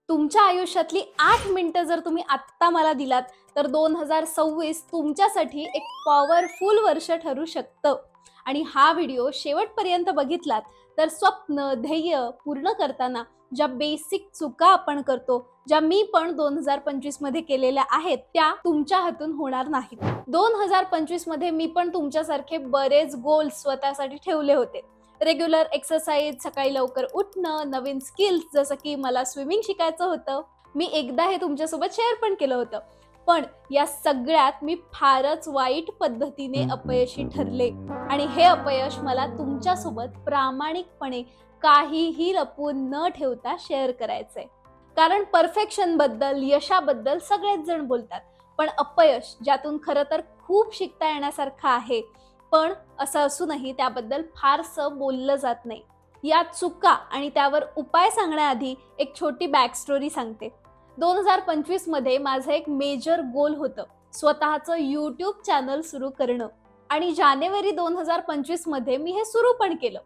तुमच्या आयुष्यातली 8 मिनिटं जर तुम्ही आत्ता मला दिलात तर 2026 तुमच्यासाठी एक पॉवरफुल वर्ष ठरू शकतं. आणि हा व्हिडिओ शेवटपर्यंत बघितलात तर स्वप्न ध्येय पूर्ण करताना ज्या बेसिक चुका आपण करतो, ज्या मी पण 2025 मध्ये केलेल्या आहेत, त्या तुमच्या हातून होणार नाहीत. 2025 मध्ये मी पण तुमच्यासारखे बरेच गोल्स स्वतःसाठी ठेवले होते. रेग्युलर एक्सरसाइज, सकाळी लवकर उठणं, नवीन स्किल्स जसं की मला स्विमिंग शिकायचं होतं. मी एकदा हे तुमच्यासोबत शेअर पण केलं होतं. पण या सगळ्यात मी फारच वाईट पद्धतीने अपयशी ठरले आणि हे अपयश मला तुमच्यासोबत प्रामाणिकपणे काहीही लपवून न ठेवता शेअर करायचंय. कारण परफेक्शन बद्दल, यशाबद्दल सगळेच जण बोलतात, पण अपयश ज्यातून खरं तर खूप शिकता येण्यासारखं आहे, पण असं असूनही त्याबद्दल फारसं बोललं जात नाही. या चुका आणि त्यावर उपाय सांगण्याआधी एक छोटी बॅक स्टोरी सांगते. 2025 मध्ये माझं एक मेजर गोल होतं, स्वतःचं यूट्यूब चॅनल सुरू करणं. आणि जानेवारी 2025 मध्ये मी हे सुरू पण केलं.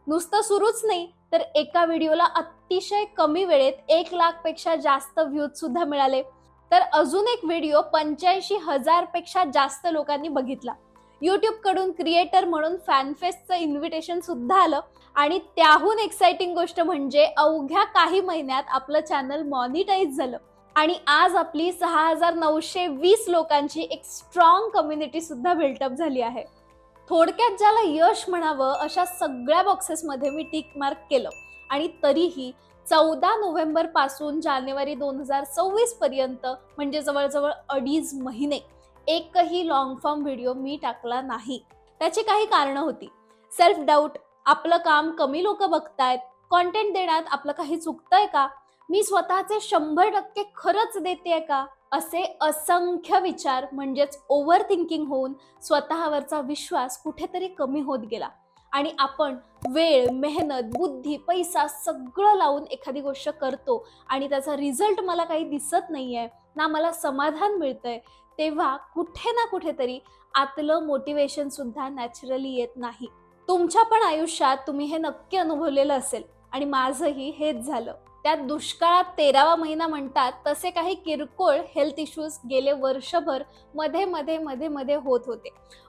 नुसतं सुरूच नाही तर एका व्हिडिओला अतिशय कमी वेळेत 1,00,000 पेक्षा जास्त व्ह्यूज सुद्धा मिळाले. तर अजून एक व्हिडिओ 85,000 पेक्षा जास्त लोकांनी बघितला. युट्यूब कडून क्रिएटर म्हणून फॅनफेस्टचं इन्व्हिटेशन सुद्धा आलं. आणि त्याहून एक्साइटिंग गोष्ट म्हणजे अवघ्या काही महिन्यात आपलं चॅनल मॉनिटाईज झालं आणि आज आपली 6,920 लोकांची एक स्ट्रॉंग कम्युनिटी सुद्धा बिल्टअप झाली आहे. थोडक्यात ज्याला यश म्हणावं अशा सगळ्या बॉक्सेसमध्ये मी टिक मार्क केलं. आणि तरीही 14 नोव्हेंबर पासून जानेवारी 2026 पर्यंत, म्हणजे जवळजवळ 2.5 महिने, एकही लॉंग फॉर्म व्हिडिओ मी टाकला नाही. त्याची काही कारणं होती. सेल्फ डाऊट, आपलं काम कमी लोक बघतायत, कॉन्टेंट देण्यात आपलं काही चुकतंय का, मी स्वतःचे 100% खरंच देतेय का, असे असंख्य विचार म्हणजेच ओव्हर थिंकिंग होऊन स्वतःवरचा विश्वास कुठेतरी कमी होत गेला. आणि आपण वेळ, मेहनत, बुद्धी, पैसा सगळं लावून एखादी गोष्ट करतो आणि त्याचा रिझल्ट मला काही दिसत नाहीये ना, मला समाधान मिळतंय, तेव्हा कुठे ना कुठेतरी आतलं मोटिवेशन सुद्धा नॅचरली येत नाही. तुमच्या पण आयुष्यात तुम्ही हे नक्की अनुभवलेलं असेल आणि माझंही हेच झालं. त्यात दुष्काळात 13वा महिना म्हणतात तसे काही किरकोळ हेल्थ इश्यूज गेले वर्षभर मध्ये मध्ये मध्ये मध्ये होत होते.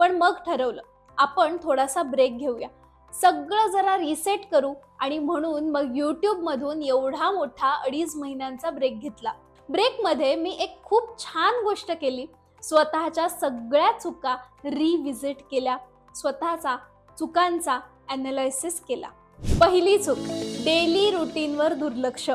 पण मग ठरवलं आपण थोडासा ब्रेक घेऊया, सगळं जरा रिसेट करू. आणि म्हणून मग युट्यूब मधून एवढा मोठा 2.5 महिन्यांचा ब्रेक घेतला. ब्रेक मध्ये मी एक खूप छान गोष्ट केली, स्वतःच्या सगळ्या चुका रिव्हिजिट केल्या, स्वतःचा चुकांचा अनालिसिस केला. पहिली चूक, डेली रुटीनवर दुर्लक्ष.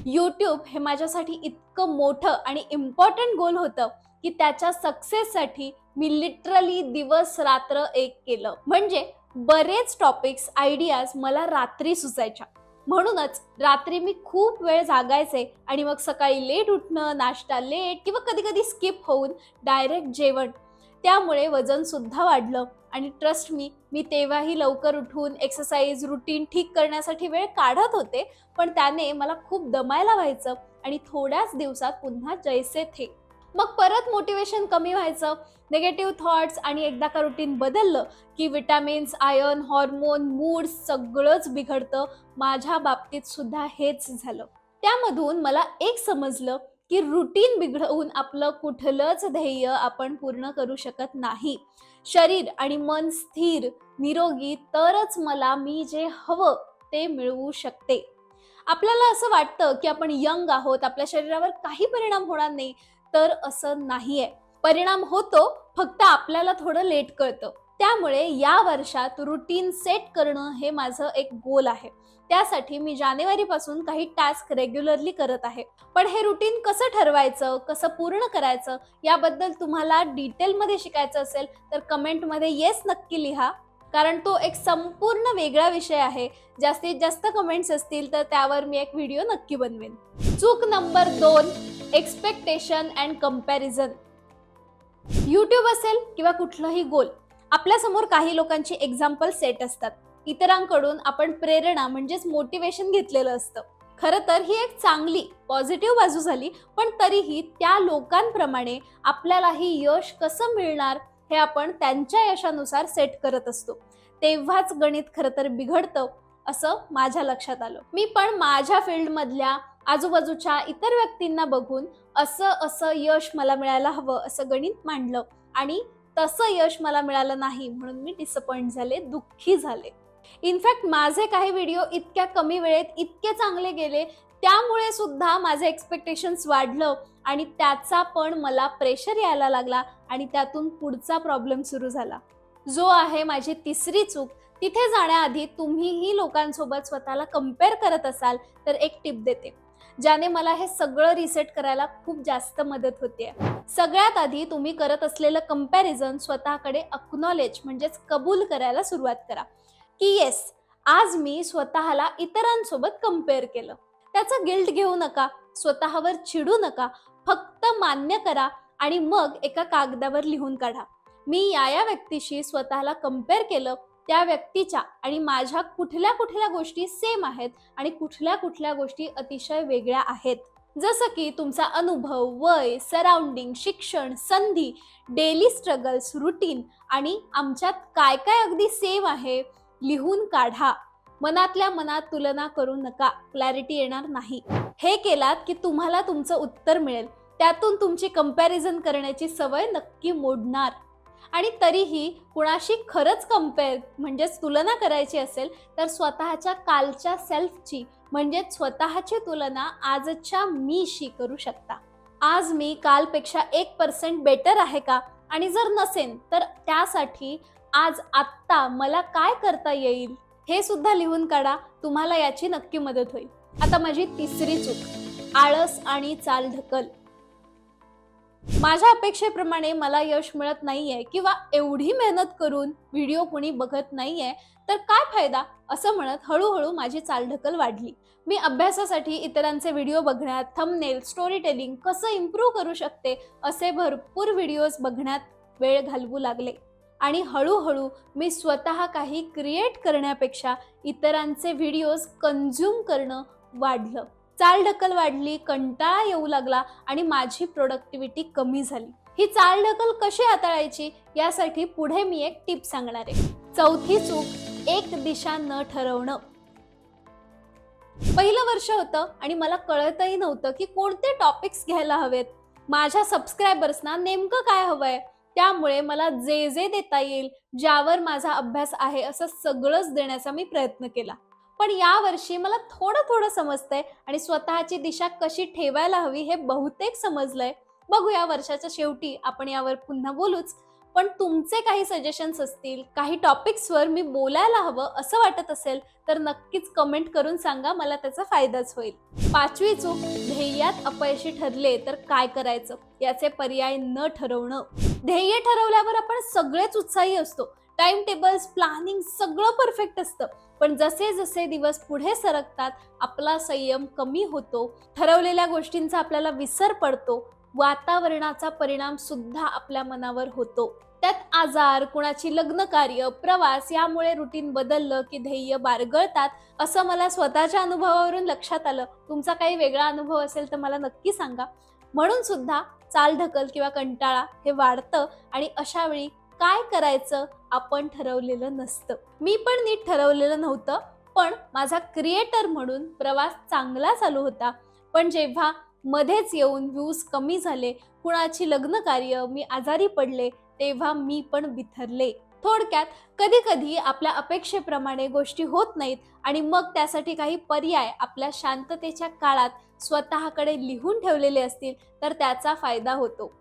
यूट्यूब हे माझ्यासाठी इतकं मोठं आणि इम्पॉर्टंट गोल होतं की त्याच्या सक्सेससाठी मी लिटरली दिवस रात्र एक केलं. म्हणजे बरेच टॉपिक्स, आयडियाज मला रात्री सुचायच्या. म्हणूनच रात्री मी खूप वेळ जागायचे आणि मग सकाळी लेट उठणं, नाश्ता लेट किंवा कधी कधी स्किप होऊन डायरेक्ट जेवण. त्यामुळे वजन सुद्धा वाढलं. आणि ट्रस्ट मी तेव्हाही लवकर उठून एक्सरसाइज रुटीन ठीक करण्यासाठी वेळ काढत होते, पण त्याने मला खूप दमायला व्हायचं आणि थोड्याच दिवसात पुन्हा जैसे थे. मग परत मोटिवेशन कमी व्हायचं, निगेटिव्ह थॉट्स, आणि एकदा का रुटीन बदललं की विटामिन्स, आयर्न, हॉर्मोन, मूड सगळंच बिघडतं. माझ्या बाबतीत सुद्धा हेच झालं. त्यामधून मला एक समजलं की रुटीन बिघडवून आपलं कुठलंच ध्येय आपण पूर्ण करू शकत नाही. शरीर आणि मन स्थिर, निरोगी तरच मला मी जे हवं ते मिळवू शकते. आपल्याला असं वाटतं की आपण यंग आहोत, आपल्या शरीरावर काही परिणाम होणार नाही, तर असं नाहीये. परिणाम होतो, फक्त आपल्याला थोडं लेट कळतं. त्यामुळे या वर्षात रुटीन सेट करणं हे माझं एक गोल आहे. त्यासाठी मी जानेवारीपासून काही टास्क रेग्युलरली करत आहे. पण हे रुटीन कसं ठरवायचं, कसं पूर्ण करायचं, याबद्दल तुम्हाला डिटेलमध्ये शिकायचं असेल तर कमेंटमध्ये येस नक्की लिहा, कारण तो एक संपूर्ण वेगळा विषय आहे. जास्तीत जास्त कमेंट्स असतील तर त्यावर मी एक व्हिडिओ नक्की बनवेन. चूक number 2, expectation and comparison. YouTube असेल किंवा कुठलंही गोल, आपल्यासमोर काही लोकांची एक्झाम्पल सेट असतात. इतरांकडून आपण प्रेरणा म्हणजेच मोटिवेशन घेतलेलं असतं. खरं तर ही एक चांगली पॉझिटिव्ह बाजू झाली, पण तरीही त्या लोकांप्रमाणे आपल्यालाही यश कसं मिळणार हे आपण त्यांच्या यशानुसार सेट करत असतो. तेव्हाच गणित खरं तर बिघडतं असं माझ्या लक्षात आलं. मी पण माझ्या फील्डमधल्या आजूबाजूच्या इतर व्यक्तींना बघून असं असं यश मला मिळायला हवं असं गणित मांडलं आणि तसं यश मला मिळालं नाही म्हणून मी डिसअपॉइंट झाले, दुःखी झाले. इनफॅक्ट माझे काही व्हिडिओ इतक्या कमी वेळेत इतके चांगले गेले, त्यामुळे सुद्धा माझे एक्सपेक्टेशन्स वाढलं आणि त्याचा पण मला प्रेशर यायला लागला आणि त्यातून पुढचा प्रॉब्लेम सुरू झाला, जो आहे माझी तिसरी चूक. तिथे जाण्याआधी तुम्हीही लोकांसोबत स्वतःला कम्पेअर करत असाल तर एक टिप देते, ज्याने मला हे सगळं रिसेट करायला खूप जास्त मदत होते. सगळ्यात आधी तुम्ही करत असलेलं कंपॅरिझन स्वतःकडे अक्नॉलेज म्हणजेच कबूल करायला सुरुवात करा की येस, आज मी स्वतःला इतरांसोबत कम्पेअर केलं. त्याचा गिल्ट घेऊ नका, स्वतःवर चिडू नका, फक्त मान्य करा आणि मग एका कागदावर लिहून काढा, मी या व्यक्तीशी स्वतःला कम्पेअर केलं, त्या व्यक्तीच्या आणि माझ्या कुठल्या कुठल्या गोष्टी सेम आहेत आणि कुठल्या कुठल्या गोष्टी अतिशय वेगळ्या आहेत. जसं की तुमचा अनुभव, वय, सराउंडिंग, शिक्षण, संधी, डेली स्ट्रगल्स, रुटीन आणि आमच्यात काय काय अगदी सेम आहे लिहून काढा. मनातल्या मनात तुलना करू नका, क्लॅरिटी येणार नाही. हे केलात की तुम्हाला तुमचं उत्तर मिळेल, त्यातून तुमची कंपॅरिझन करण्याची सवय नक्की मोडणार. आणि तरीही कुणाशी खरंच कम्पेअर म्हणजेच तुलना करायची असेल तर स्वतःच्या कालच्या सेल्फची म्हणजेच स्वतःची तुलना आजच्या मीशी करू शकता. आज मी कालपेक्षा 1% बेटर आहे का, आणि जर नसेन तर त्यासाठी आज आत्ता मला काय करता येईल हे सुद्धा लिहून काढा, तुम्हाला याची नक्की मदत होईल. आता माझी तिसरी चूक, आळस आणि चालढकल. माझ्या अपेक्षेप्रमाणे मला यश मिळत नाहीये किंवा एवढी मेहनत करून व्हिडिओ कोणी बघत नाहीये तर काय फायदा असं म्हणत हळूहळू माझी चालढकल वाढली. मी अभ्यासासाठी इतरांचे व्हिडिओ बघण्यात, थंबनेल, स्टोरी टेलिंग कसं इम्प्रूव्ह करू शकते असे भरपूर व्हिडिओज बघण्यात वेळ घालवू लागले आणि हळूहळू मी स्वतः काही क्रिएट करण्यापेक्षा इतरांचे व्हिडिओज कंझ्युम करणं वाढलं. चालढकल वाढली, कंटाळा येऊ लागला आणि माझी प्रोडक्टिव्हिटी कमी झाली. ही चालढकल कशी हाताळायची यासाठी पुढे मी एक टिप सांगणार आहे. चौथी चूक, एक दिशा न ठरवणं. पहिलं वर्ष होतं आणि मला कळतही नव्हतं की कोणते टॉपिक्स घ्यायला हवेत, माझ्या सबस्क्रायबर्सना नेमकं काय हवंय. त्यामुळे मला जे जे देता येईल, ज्यावर माझा अभ्यास आहे असं सगळंच देण्याचा मी प्रयत्न केला. पण या वर्षी मला थोडं थोडं समजतंय आणि स्वतःची दिशा कशी ठेवायला हवी हे बहुतेक समजलंय. बघूया वर्षाच्या शेवटी आपण यावर पुन्हा बोलूच. पण तुमचे काही सजेशन्स असतील, काही टॉपिक्सवर मी बोलायला हवं असं वाटत असेल तर नक्कीच कमेंट करून सांगा, मला त्याचा फायदाच होईल. पाचवी चूक, ध्येयात अपयशी ठरले तर काय करायचं याचे पर्याय न ठरवणं. ध्येय ठरवल्यावर आपण सगळेच उत्साही असतो, टाइम टेबल्स, प्लॅनिंग सगळं परफेक्ट असतं. पण जसे जसे दिवस पुढे सरकतात आपला संयम कमी होतो, ठरवलेल्या गोष्टींचा आपल्याला विसर पडतो, वातावरणाचा परिणाम सुद्धा आपल्या मनावर होतो. त्यात आजार, कुणाची लग्न कार्य, प्रवास यामुळे रुटीन बदललं की ध्येय बारगळतात असं मला स्वतःच्या अनुभवावरून लक्षात आलं. तुमचा काही वेगळा अनुभव असेल तर मला नक्की सांगा. म्हणून सुद्धा चालढकल किंवा कंटाळा हे वाढतं आणि अशा वेळी काय करायचं आपण ठरवलेलं नसतं. मी पण नीट ठरवलेलं नव्हतं, पण माझा क्रिएटर म्हणून प्रवास चांगला चालू होता. पण जेव्हा मध्येच येऊन व्ह्यूज कमी झाले, कुणाची लग्न कार्य, मी आजारी पडले, तेव्हा मी पण बिथरले. थोडक्यात कधी कधी आपल्या अपेक्षेप्रमाणे गोष्टी होत नाहीत आणि मग त्यासाठी काही पर्याय आपल्या शांततेच्या काळात स्वतःकडे लिहून ठेवलेले असतील तर त्याचा फायदा होतो.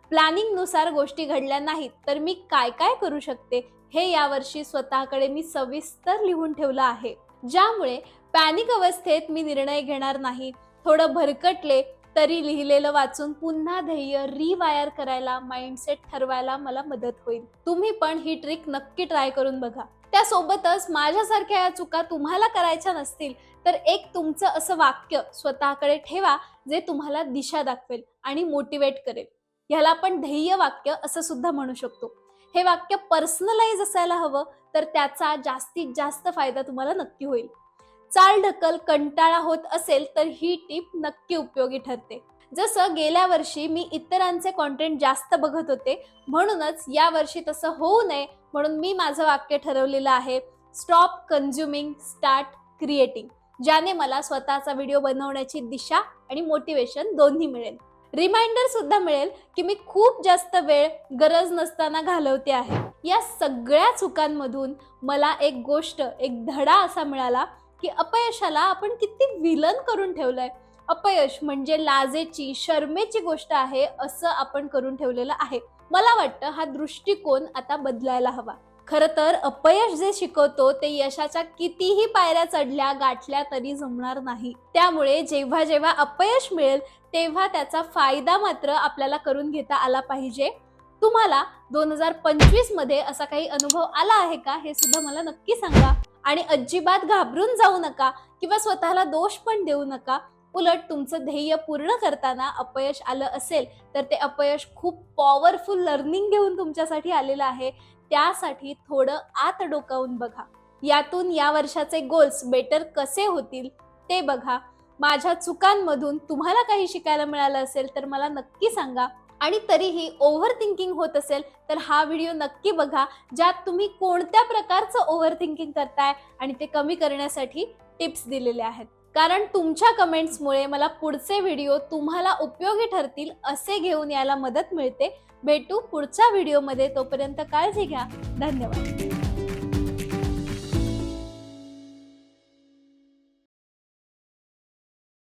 प्लॅनिंगनुसार गोष्टी घडल्या नाहीत तर मी काय काय करू शकते हे यावर्षी स्वतःकडे मी सविस्तर लिहून ठेवलं आहे, ज्यामुळे पॅनिक अवस्थेत मी निर्णय घेणार नाही. थोडं भरकटले तरी लिहिलेलं वाचून पुन्हा ध्येय रिवायर करायला, माइंडसेट ठरवायला मला मदत होईल. तुम्ही पण ही ट्रिक नक्की ट्राय करून बघा. त्यासोबतच माझ्यासारख्या या चुका तुम्हाला करायच्या नसतील तर एक तुमचं असं वाक्य स्वतःकडे ठेवा जे तुम्हाला दिशा दाखवेल आणि मोटिवेट करेल. ह्याला आपण ध्येय वाक्य असं सुद्धा म्हणू शकतो. हे वाक्य पर्सनलाइज असायला हवं तर त्याचा जास्तीत जास्त फायदा तुम्हाला नक्की होईल. चालढकल, कंटाळा होत असेल तर ही टिप नक्की उपयोगी ठरते. जसं गेल्या वर्षी मी इतरांचे कॉन्टेंट जास्त बघत होते, म्हणूनच या वर्षी तसं होऊ नये म्हणून मी माझं वाक्य ठरवलेलं आहे, स्टॉप कन्झ्युमिंग स्टार्ट क्रिएटिंग, ज्याने मला स्वतःचा व्हिडिओ बनवण्याची दिशा आणि मोटिवेशन दोन्ही मिळेल. रिमाइंडर सुद्धा मिळेल की मी खूप जास्त वेळ गरज नसताना घालवते आहे. या सगळ्या चुकांमधून मला एक गोष्ट, एक धडा असा मिळाला की अपयशाला आपण किती विलन करून ठेवलंय. अपयश म्हणजे लाजेची, शरमेची गोष्ट आहे असं आपण करून ठेवलेलं आहे. मला वाटतं हा दृष्टिकोन आता बदलायला हवा. खरं तर अपयश जे शिकवतो ते यशाच्या कितीही पायऱ्या चढल्या गाठल्या तरी जमणार नाही. त्यामुळे जेव्हा जेव्हा अपयश मिळेल तेव्हा त्याचा फायदा मात्र आपल्याला करून घेता आला पाहिजे. तुम्हाला 2025 मध्ये असा काही अनुभव आला आहे का हे सुद्धा मला नक्की सांगा. आणि अजिबात घाबरून जाऊ नका किंवा स्वतःला दोष पण देऊ नका. उलट तुमचं ध्येय पूर्ण करताना अपयश आलं असेल तर ते अपयश खूप पॉवरफुल लर्निंग घेऊन तुमच्यासाठी आलेलं आहे. त्यासाठी थोडं आत डोकावून बघा. यातून या वर्षाचे गोल्स बेटर कसे होतील ते बघा. माझ्या चुकांमधून तुम्हाला काही शिकायला मिळालं असेल तर मला नक्की सांगा. आणि तरीही ओव्हर थिंकिंग होत असेल तर हा व्हिडिओ नक्की बघा, ज्यात तुम्ही कोणत्या प्रकारचं ओव्हर थिंकिंग करताय आणि ते कमी करण्यासाठी टिप्स दिलेले आहेत. कारण तुमच्या कमेंट्समुळे मला पुढचे व्हिडिओ तुम्हाला उपयोगी ठरतील असे घेऊन यायला मदत मिळते. भेटू पुढच्या व्हिडिओमध्ये. तोपर्यंत काळजी घ्या. धन्यवाद.